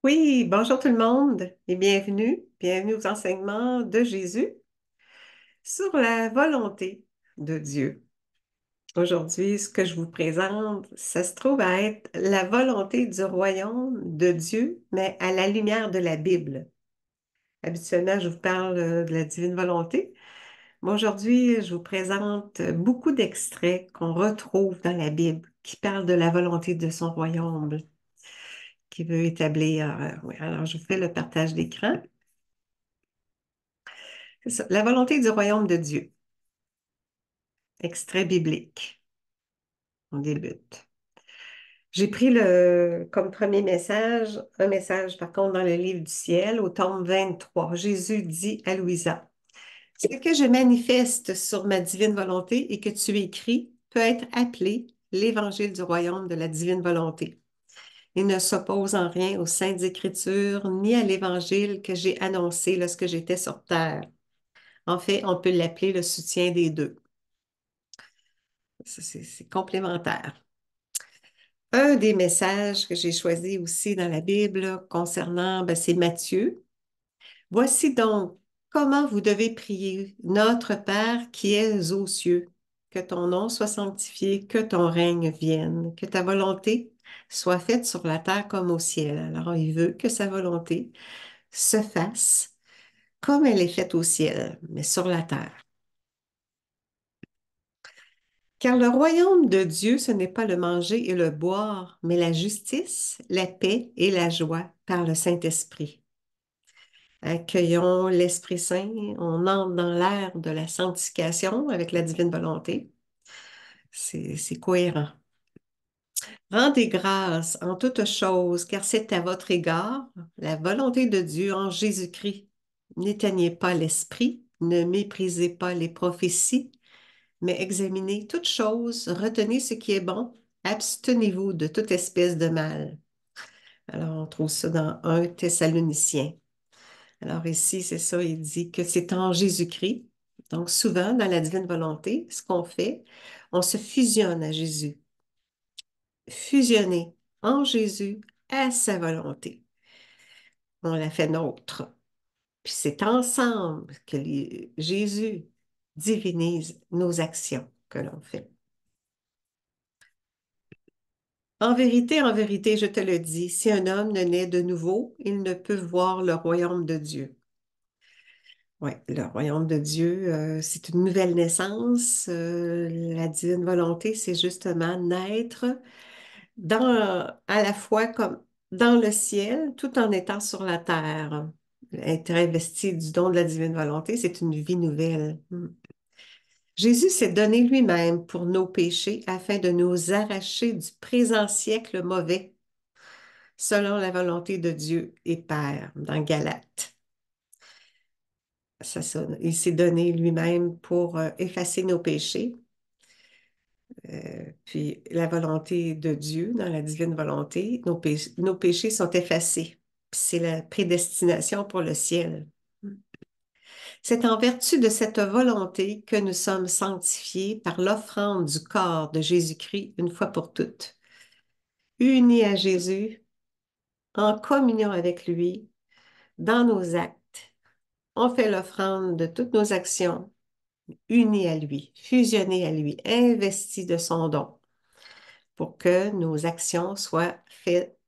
Oui, bonjour tout le monde et bienvenue. Bienvenue aux enseignements de Jésus sur la volonté de Dieu. Aujourd'hui, ce que je vous présente, ça se trouve à être la volonté du royaume de Dieu, mais à la lumière de la Bible. Habituellement, je vous parle de la divine volonté, mais aujourd'hui, je vous présente beaucoup d'extraits qu'on retrouve dans la Bible qui parlent de la volonté de son royaume, qui veut établir. Oui, alors, je vous fais le partage d'écran. C'est ça, la volonté du royaume de Dieu. Extrait biblique. On débute. J'ai pris comme premier message, un message par contre dans le livre du ciel, au tome 23. Jésus dit à Louisa, ce que je manifeste sur ma divine volonté et que tu écris peut être appelé l'évangile du royaume de la divine volonté. Il ne s'oppose en rien aux saintes écritures ni à l'évangile que j'ai annoncé lorsque j'étais sur terre. En fait, on peut l'appeler le soutien des deux. Ça, c'est complémentaire. Un des messages que j'ai choisi aussi dans la Bible concernant, c'est Matthieu. Voici donc comment vous devez prier. Notre Père qui es aux cieux, que ton nom soit sanctifié, que ton règne vienne, que ta volonté soit faite sur la terre comme au ciel. Alors, il veut que sa volonté se fasse comme elle est faite au ciel, mais sur la terre. Car le royaume de Dieu, ce n'est pas le manger et le boire, mais la justice, la paix et la joie par le Saint-Esprit. Accueillons l'Esprit Saint, on entre dans l'ère de la sanctification avec la divine volonté. C'est cohérent. Rendez grâce en toutes choses, car c'est à votre égard la volonté de Dieu en Jésus-Christ. N'éteignez pas l'esprit, ne méprisez pas les prophéties, mais examinez toutes choses, retenez ce qui est bon, abstenez-vous de toute espèce de mal. Alors, on trouve ça dans 1 Thessaloniciens. Alors ici, c'est ça, il dit que c'est en Jésus-Christ. Donc, souvent, dans la divine volonté, ce qu'on fait, on se fusionne à Jésus. Fusionner en Jésus à sa volonté. On la fait nôtre. Puis c'est ensemble que Jésus divinise nos actions que l'on fait. En vérité, je te le dis, si un homme ne naît de nouveau, il ne peut voir le royaume de Dieu. Oui, le royaume de Dieu, c'est une nouvelle naissance. La divine volonté, c'est justement naître à la fois comme dans le ciel, tout en étant sur la terre. Être investi du don de la divine volonté, c'est une vie nouvelle. Jésus s'est donné lui-même pour nos péchés afin de nous arracher du présent siècle mauvais, selon la volonté de Dieu et Père, dans Galates. Ça. Il s'est donné lui-même pour effacer nos péchés. Puis la volonté de Dieu, dans la divine volonté, nos péchés sont effacés. Puis c'est la prédestination pour le ciel. C'est en vertu de cette volonté que nous sommes sanctifiés par l'offrande du corps de Jésus-Christ une fois pour toutes. Unis à Jésus, en communion avec lui, dans nos actes, on fait l'offrande de toutes nos actions, unis à lui, fusionnés à lui, investis de son don, pour que nos actions soient faites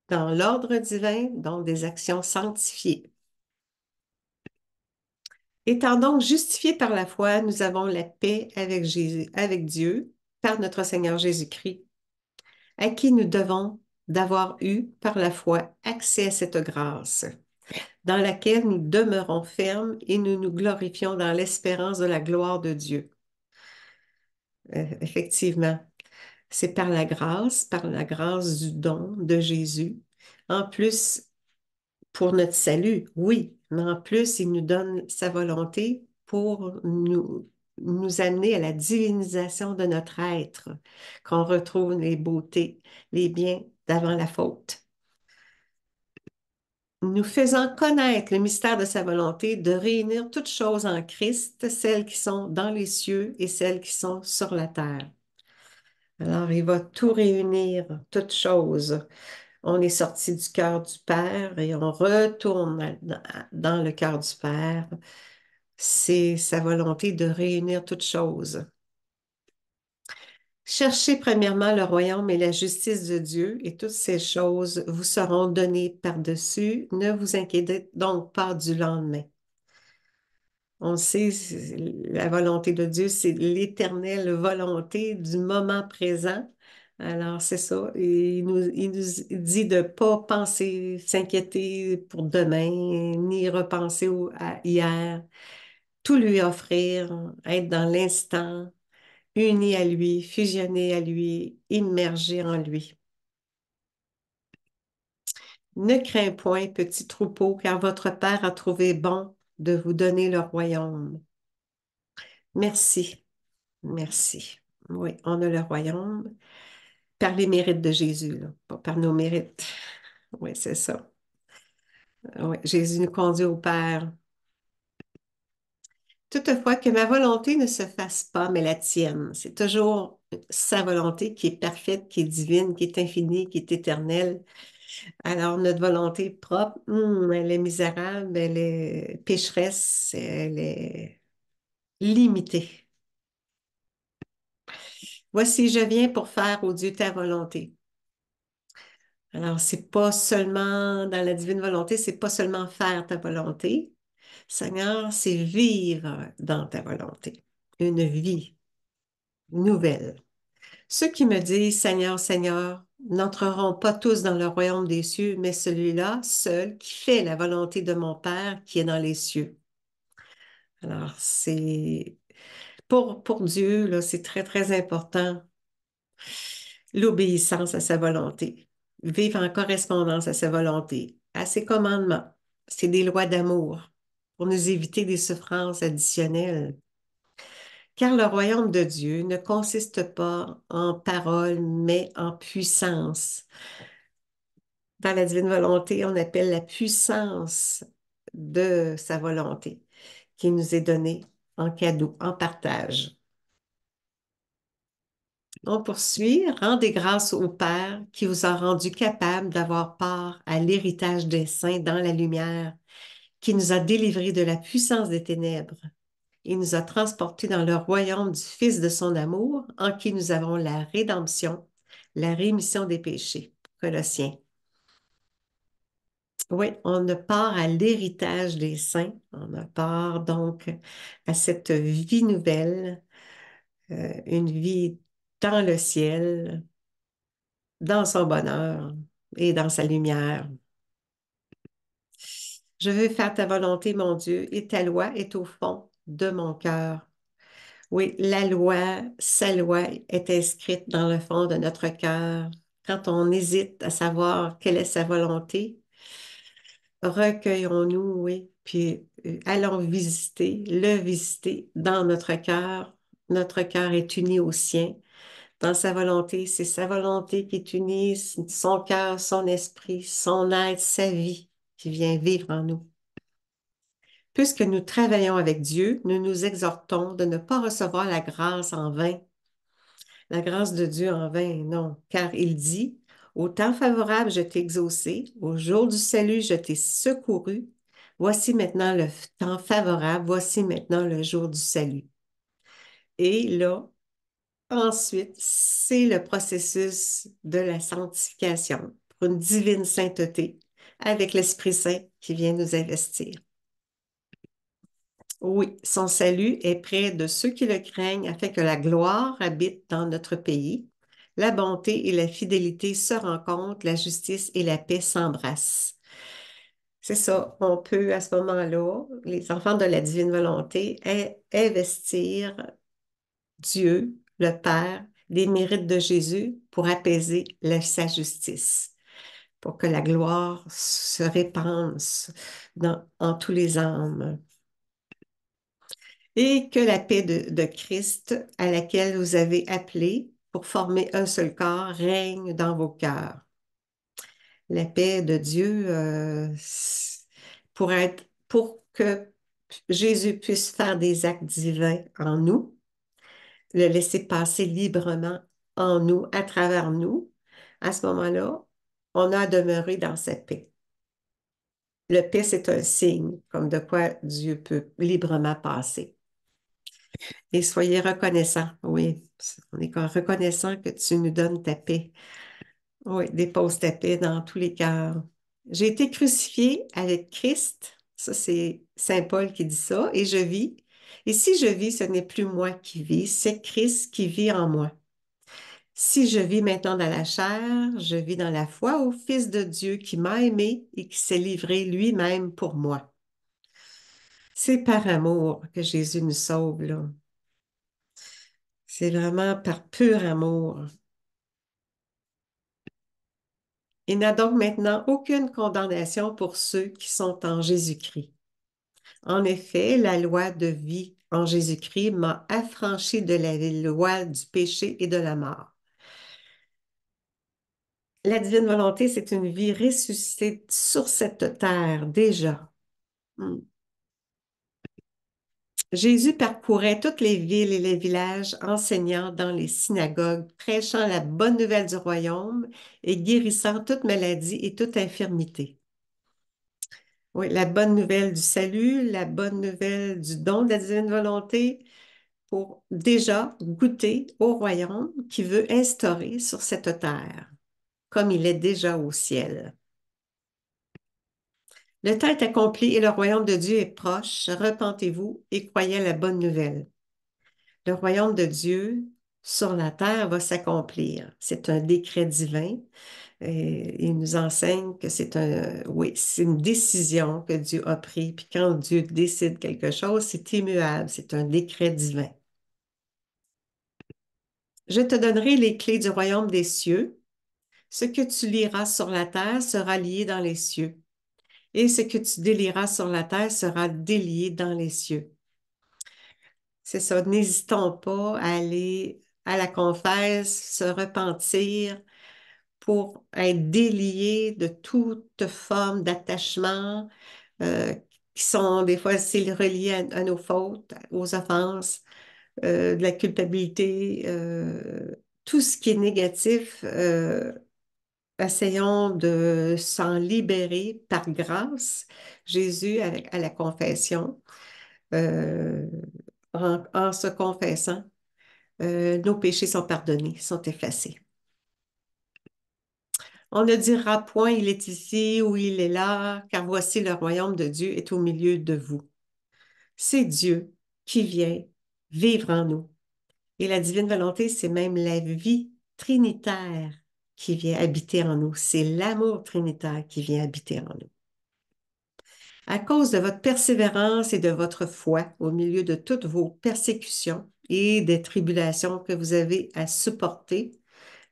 dans l'ordre divin, donc des actions sanctifiées. Étant donc justifiés par la foi, nous avons la paix avec Jésus, avec Dieu, par notre Seigneur Jésus-Christ, à qui nous devons d'avoir eu par la foi accès à cette grâce, dans laquelle nous demeurons fermes et nous nous glorifions dans l'espérance de la gloire de Dieu. Effectivement, c'est par la grâce du don de Jésus. En plus, pour notre salut, oui, mais en plus, il nous donne sa volonté pour nous amener à la divinisation de notre être, qu'on retrouve les beautés, les biens d'avant la faute. Nous faisant connaître le mystère de sa volonté de réunir toutes choses en Christ, celles qui sont dans les cieux et celles qui sont sur la terre. Alors, il va tout réunir, toutes choses. On est sorti du cœur du Père et on retourne dans le cœur du Père. C'est sa volonté de réunir toutes choses. Cherchez premièrement le royaume et la justice de Dieu, et toutes ces choses vous seront données par-dessus. Ne vous inquiétez donc pas du lendemain. On sait, la volonté de Dieu, c'est l'éternelle volonté du moment présent. Alors, c'est ça. Et il nous dit de ne pas penser, s'inquiéter pour demain, ni repenser à hier. Tout lui offrir, être dans l'instant, uni à lui, fusionné à lui, immergé en lui. Ne crains point, petit troupeau, car votre Père a trouvé bon de vous donner le royaume. Merci, merci. Oui, on a le royaume par les mérites de Jésus, là, pas par nos mérites. Oui, c'est ça. Oui, Jésus nous conduit au Père. Toutefois, que ma volonté ne se fasse pas, mais la tienne. C'est toujours sa volonté qui est parfaite, qui est divine, qui est infinie, qui est éternelle. Alors, notre volonté propre, elle est misérable, elle est pécheresse, elle est limitée. Voici, je viens pour faire, ô Dieu, ta volonté. Alors, c'est pas seulement dans la divine volonté, c'est pas seulement faire ta volonté. Seigneur, c'est vivre dans ta volonté. Une vie nouvelle. Ceux qui me disent Seigneur, Seigneur, n'entreront pas tous dans le royaume des cieux, mais celui-là seul qui fait la volonté de mon Père qui est dans les cieux. Alors, c'est pour Dieu, là, c'est très, très important l'obéissance à sa volonté. Vivre en correspondance à sa volonté, à ses commandements. C'est des lois d'amour pour nous éviter des souffrances additionnelles. Car le royaume de Dieu ne consiste pas en paroles, mais en puissance. Dans la divine volonté, on appelle la puissance de sa volonté qui nous est donnée en cadeau, en partage. On poursuit, rendez grâce au Père qui vous a rendu capable d'avoir part à l'héritage des saints dans la lumière, qui nous a délivrés de la puissance des ténèbres. Il nous a transportés dans le royaume du Fils de son amour, en qui nous avons la rédemption, la rémission des péchés. Colossiens. Oui, on a part à l'héritage des saints, on a part donc à cette vie nouvelle, une vie dans le ciel, dans son bonheur et dans sa lumière. Je veux faire ta volonté, mon Dieu, et ta loi est au fond de mon cœur. Oui, la loi, sa loi est inscrite dans le fond de notre cœur. Quand on hésite à savoir quelle est sa volonté, recueillons-nous, oui, puis allons le visiter dans notre cœur. Notre cœur est uni au sien. Dans sa volonté, c'est sa volonté qui est unie, son cœur, son esprit, son être, sa vie qui vient vivre en nous. Puisque nous travaillons avec Dieu, nous nous exhortons de ne pas recevoir la grâce en vain. La grâce de Dieu en vain, non, car il dit, au temps favorable, je t'ai exaucé, au jour du salut, je t'ai secouru. Voici maintenant le temps favorable, voici maintenant le jour du salut. Et là, ensuite, c'est le processus de la sanctification pour une divine sainteté avec l'Esprit Saint qui vient nous investir. Oui, son salut est près de ceux qui le craignent afin que la gloire habite dans notre pays. La bonté et la fidélité se rencontrent, la justice et la paix s'embrassent. C'est ça, on peut à ce moment-là, les enfants de la divine volonté, investir Dieu, le Père, des mérites de Jésus pour apaiser sa justice, pour que la gloire se répande en tous les âmes. Et que la paix de Christ, à laquelle vous avez appelé pour former un seul corps, règne dans vos cœurs. La paix de Dieu, pour que Jésus puisse faire des actes divins en nous, le laisser passer librement en nous, à travers nous. À ce moment-là, on a à demeurer dans sa paix. Le paix, c'est un signe, comme de quoi Dieu peut librement passer. Et soyez reconnaissants, oui, on est reconnaissant que tu nous donnes ta paix. Oui, dépose ta paix dans tous les cœurs. J'ai été crucifié avec Christ, ça c'est Saint Paul qui dit ça, et je vis. Et si je vis, ce n'est plus moi qui vis, c'est Christ qui vit en moi. Si je vis maintenant dans la chair, je vis dans la foi au Fils de Dieu qui m'a aimé et qui s'est livré lui-même pour moi. C'est par amour que Jésus nous sauve, là. C'est vraiment par pur amour. Il n'y a donc maintenant aucune condamnation pour ceux qui sont en Jésus-Christ. En effet, la loi de vie en Jésus-Christ m'a affranchi de la loi du péché et de la mort. La divine volonté, c'est une vie ressuscitée sur cette terre déjà. Hmm. Jésus parcourait toutes les villes et les villages, enseignant dans les synagogues, prêchant la bonne nouvelle du royaume et guérissant toute maladie et toute infirmité. Oui, la bonne nouvelle du salut, la bonne nouvelle du don de la divine volonté pour déjà goûter au royaume qui veut instaurer sur cette terre, comme il est déjà au ciel. Le temps est accompli et le royaume de Dieu est proche. Repentez-vous et croyez à la bonne nouvelle. Le royaume de Dieu sur la terre va s'accomplir. C'est un décret divin. Et il nous enseigne que oui, c'est une décision que Dieu a prise. Puis quand Dieu décide quelque chose, c'est immuable. C'est un décret divin. Je te donnerai les clés du royaume des cieux. Ce que tu liras sur la terre sera lié dans les cieux. Et ce que tu délieras sur la terre sera délié dans les cieux. C'est ça, n'hésitons pas à aller à la confesse, se repentir pour être délié de toute forme d'attachement euh, qui sont des fois c'est relié à nos fautes, aux offenses, de la culpabilité, tout ce qui est négatif. Essayons de s'en libérer par grâce. Jésus, avec, à la confession, euh, en se confessant, nos péchés sont pardonnés, sont effacés. On ne dira point, il est ici ou il est là, car voici le royaume de Dieu est au milieu de vous. C'est Dieu qui vient vivre en nous. Et la divine volonté, c'est même la vie trinitaire qui vient habiter en nous. C'est l'amour trinitaire qui vient habiter en nous. À cause de votre persévérance et de votre foi au milieu de toutes vos persécutions et des tribulations que vous avez à supporter,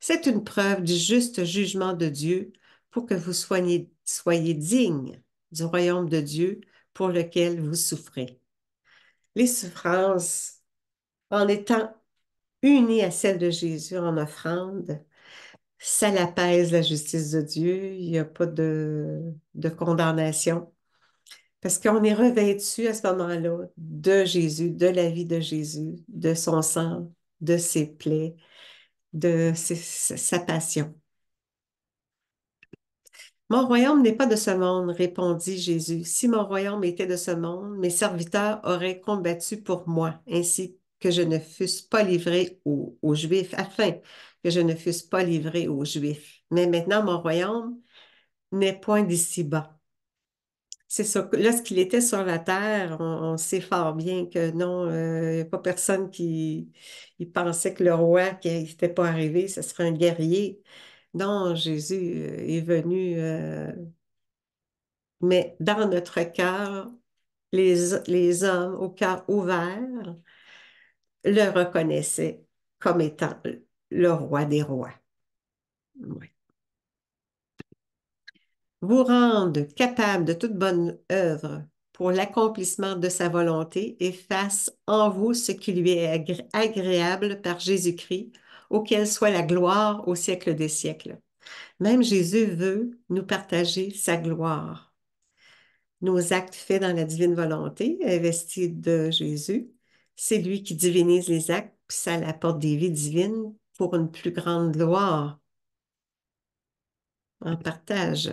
c'est une preuve du juste jugement de Dieu pour que vous soyez dignes du royaume de Dieu pour lequel vous souffrez. Les souffrances, en étant unies à celles de Jésus en offrande, ça l'apaise la justice de Dieu. Il n'y a pas de condamnation. Parce qu'on est revêtu à ce moment-là de Jésus, de la vie de Jésus, de son sang, de ses plaies, de sa passion. Mon royaume n'est pas de ce monde, répondit Jésus. Si mon royaume était de ce monde, mes serviteurs auraient combattu pour moi, ainsi que je ne fusse pas livré aux Juifs, afin que je ne fusse pas livré aux Juifs. Mais maintenant, mon royaume n'est point d'ici-bas. C'est ça. Lorsqu'il était sur la terre, on sait fort bien que non, il n'y a pas personne qui il pensait que le roi qui n'était pas arrivé, ce serait un guerrier. Non, Jésus est venu, mais dans notre cœur, les hommes au cœur ouvert le reconnaissaient comme étant le roi des rois. Oui. Vous rende capable de toute bonne œuvre pour l'accomplissement de sa volonté et fasse en vous ce qui lui est agréable par Jésus-Christ, auquel soit la gloire au siècle des siècles. Même Jésus veut nous partager sa gloire. Nos actes faits dans la divine volonté, investis de Jésus, c'est lui qui divinise les actes, puis ça apporte des vies divines pour une plus grande gloire. en partage.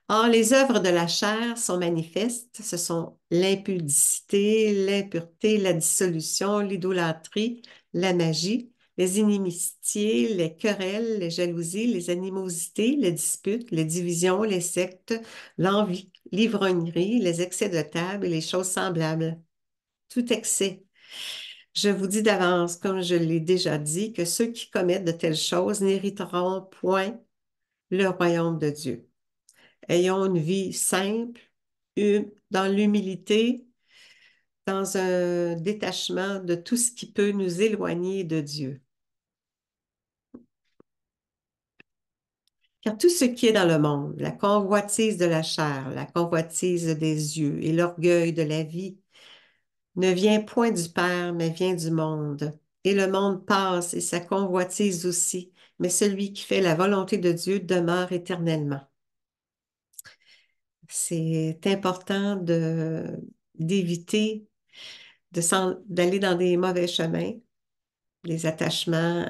Or, les œuvres de la chair sont manifestes. Ce sont l'impudicité, l'impureté, la dissolution, l'idolâtrie, la magie, les inimitiés, les querelles, les jalousies, les animosités, les disputes, les divisions, les sectes, l'envie, l'ivrognerie, les excès de table et les choses semblables. Tout excès. Je vous dis d'avance, comme je l'ai déjà dit, que ceux qui commettent de telles choses n'hériteront point le royaume de Dieu. Ayons une vie simple, dans l'humilité, dans un détachement de tout ce qui peut nous éloigner de Dieu. Car tout ce qui est dans le monde, la convoitise de la chair, la convoitise des yeux et l'orgueil de la vie, ne vient point du Père, mais vient du monde. Et le monde passe et sa convoitise aussi, mais celui qui fait la volonté de Dieu demeure éternellement. C'est important d'éviter d'aller dans des mauvais chemins, des attachements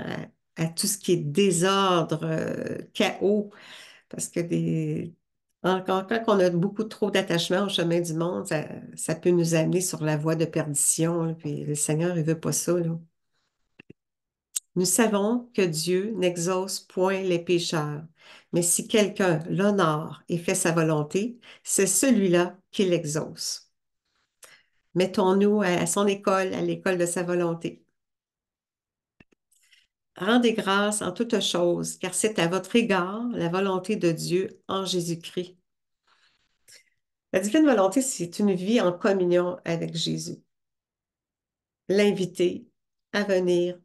à tout ce qui est désordre, chaos, parce que quand on a beaucoup trop d'attachements au chemin du monde, ça peut nous amener sur la voie de perdition, là, puis le Seigneur, il veut pas ça, là. Nous savons que Dieu n'exauce point les pécheurs, mais si quelqu'un l'honore et fait sa volonté, c'est celui-là qui l'exauce. Mettons-nous à son école, à l'école de sa volonté. Rendez grâce en toutes choses, car c'est à votre égard la volonté de Dieu en Jésus-Christ. La divine volonté, c'est une vie en communion avec Jésus. L'inviter à venir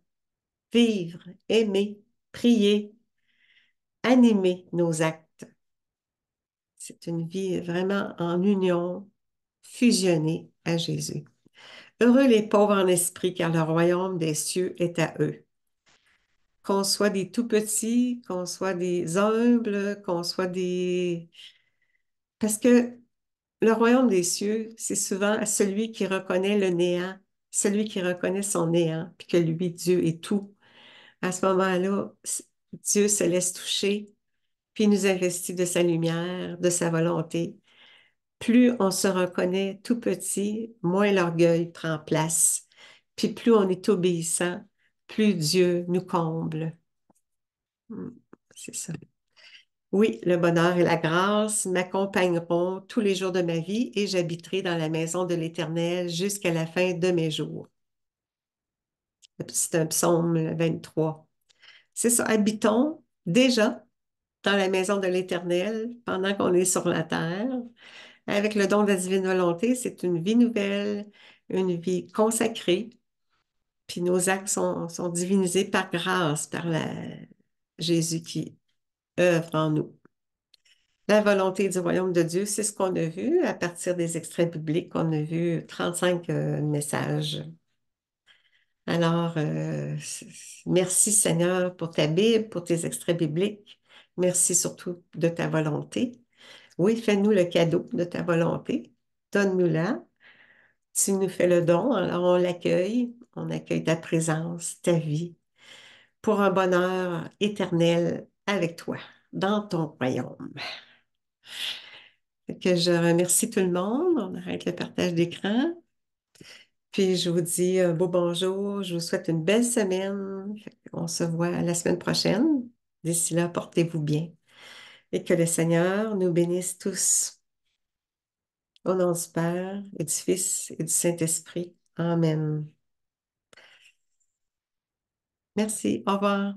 vivre, aimer, prier, animer nos actes. C'est une vie vraiment en union, fusionnée à Jésus. Heureux les pauvres en esprit, car le royaume des cieux est à eux. Qu'on soit des tout petits, qu'on soit des humbles, qu'on soit des... Parce que le royaume des cieux, c'est souvent à celui qui reconnaît le néant, celui qui reconnaît son néant, puis que lui, Dieu est tout. À ce moment-là, Dieu se laisse toucher, puis il nous investit de sa lumière, de sa volonté. Plus on se reconnaît tout petit, moins l'orgueil prend place. Puis plus on est obéissant, plus Dieu nous comble. Hmm, c'est ça. Oui, le bonheur et la grâce m'accompagneront tous les jours de ma vie et j'habiterai dans la maison de l'Éternel jusqu'à la fin de mes jours. C'est un psaume 23. C'est ça, habitons déjà dans la maison de l'Éternel pendant qu'on est sur la terre. Avec le don de la divine volonté, c'est une vie nouvelle, une vie consacrée, puis nos actes sont divinisés par grâce, par Jésus qui œuvre en nous. La volonté du royaume de Dieu, c'est ce qu'on a vu à partir des extraits bibliques. On a vu 35 messages. Alors, merci Seigneur pour ta Bible, pour tes extraits bibliques. Merci surtout de ta volonté. Oui, fais-nous le cadeau de ta volonté. Donne-nous-la. Tu nous fais le don, alors on accueille ta présence, ta vie, pour un bonheur éternel avec toi, dans ton royaume. Fait que je remercie tout le monde, on arrête le partage d'écran, puis je vous dis un beau bonjour, je vous souhaite une belle semaine, on se voit la semaine prochaine. D'ici là, portez-vous bien et que le Seigneur nous bénisse tous. Au nom du Père et du Fils et du Saint-Esprit. Amen. Merci. Au revoir.